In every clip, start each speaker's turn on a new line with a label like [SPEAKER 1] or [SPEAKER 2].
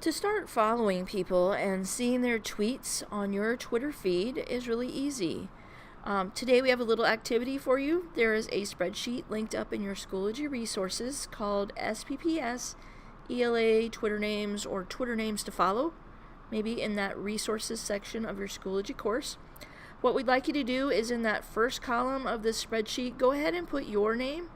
[SPEAKER 1] To start following people and seeing their tweets on your Twitter feed is really easy. Today we have a little activity for you. There is a spreadsheet linked up in your Schoology resources called SPPS ELA Twitter names or Twitter names to follow, maybe in that resources section of your Schoology course. What we'd like you to do is in that first column of this spreadsheet, go ahead and put your name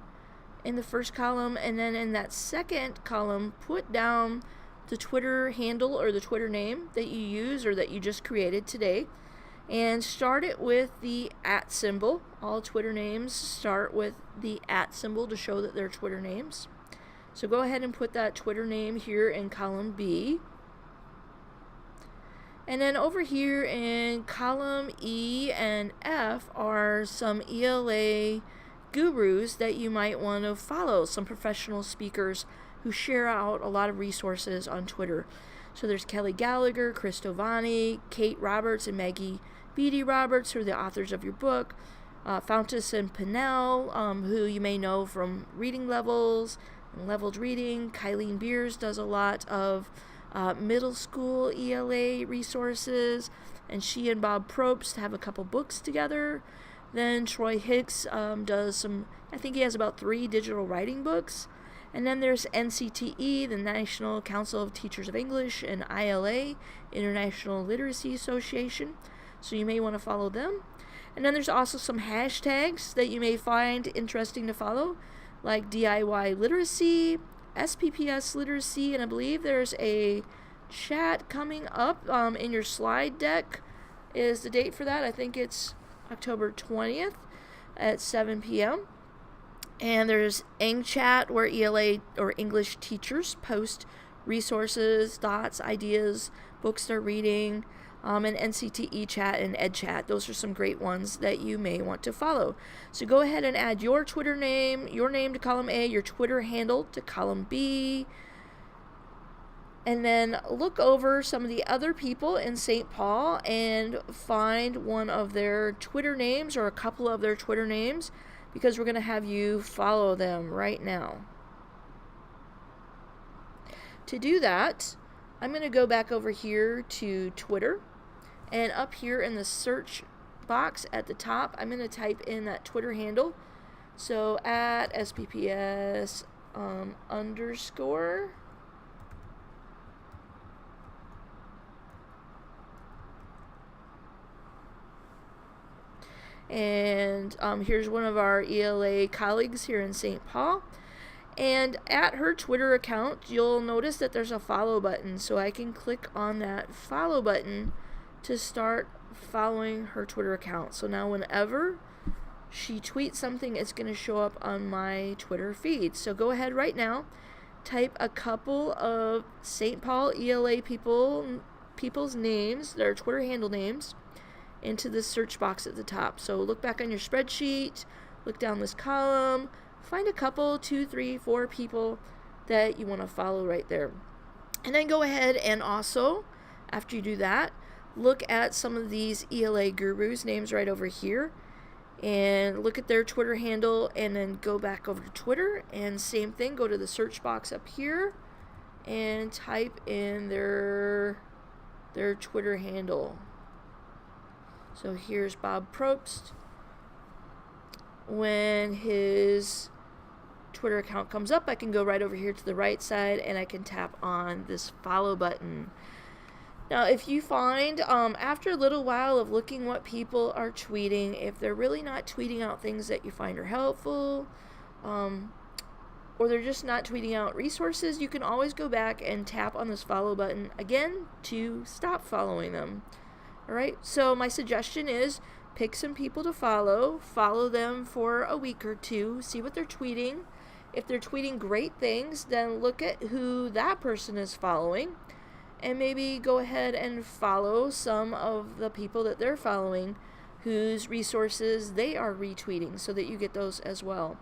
[SPEAKER 1] in the first column, and then in that second column, put down the Twitter handle or the Twitter name that you use or that you just created today, and start it with the @ symbol. All Twitter names start with the @ symbol to show that they're Twitter names. So go ahead and put that Twitter name here in column B. And then over here in column E and F are some ELA gurus that you might want to follow, some professional speakers who share out a lot of resources on Twitter. So there's Kelly Gallagher, Chris Tovani, Kate Roberts, and Maggie Beatty Roberts, who are the authors of your book. Fountas and Pinnell, who you may know from Reading Levels and Leveled Reading. Kylene Beers does a lot of middle school ELA resources, and she and Bob Probst have a couple books together. Then Troy Hicks does some, I think he has about 3 digital writing books. And then there's NCTE, the National Council of Teachers of English, and ILA, International Literacy Association. So you may want to follow them. And then there's also some hashtags that you may find interesting to follow, like DIY literacy, SPPS literacy, and I believe there's a chat coming up in your slide deck is the date for that. I think it's October 20th at 7 p.m. And there's EngChat, where ELA or English teachers post resources, thoughts, ideas, books they're reading, and NCTE Chat and EdChat. Those are some great ones that you may want to follow. So go ahead and add your Twitter name, your name to column A, your Twitter handle to column B, and then look over some of the other people in St. Paul and find one of their Twitter names or a couple of their Twitter names, because we're going to have you follow them right now. To do that, I'm going to go back over here to Twitter, and up here in the search box at the top, I'm going to type in that Twitter handle. So at SPPS underscore. And here's one of our ELA colleagues here in St. Paul. And at her Twitter account, you'll notice that there's a follow button. So I can click on that follow button to start following her Twitter account. So now whenever she tweets something, it's going to show up on my Twitter feed. So go ahead right now, type a couple of St. Paul ELA people's names, their Twitter handle names, into the search box at the top. So look back on your spreadsheet, look down this column, find a couple, 2, 3, 4 people that you want to follow right there. And then go ahead and also, after you do that, look at some of these ELA gurus' names right over here and look at their Twitter handle, and then go back over to Twitter and same thing, go to the search box up here and type in their Twitter handle. So here's Bob Probst. When his Twitter account comes up, I can go right over here to the right side and I can tap on this follow button. Now, if you find after a little while of looking what people are tweeting, if they're really not tweeting out things that you find are helpful, or they're just not tweeting out resources, you can always go back and tap on this follow button again to stop following them. Alright, so my suggestion is pick some people to follow them for a week or 2, see what they're tweeting. If they're tweeting great things, then look at who that person is following, and maybe go ahead and follow some of the people that they're following whose resources they are retweeting, so that you get those as well.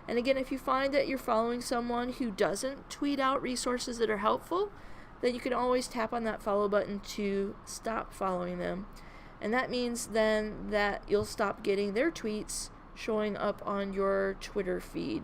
[SPEAKER 1] And again, if you find that you're following someone who doesn't tweet out resources that are helpful, then you can always tap on that follow button to stop following them. And that means then that you'll stop getting their tweets showing up on your Twitter feed.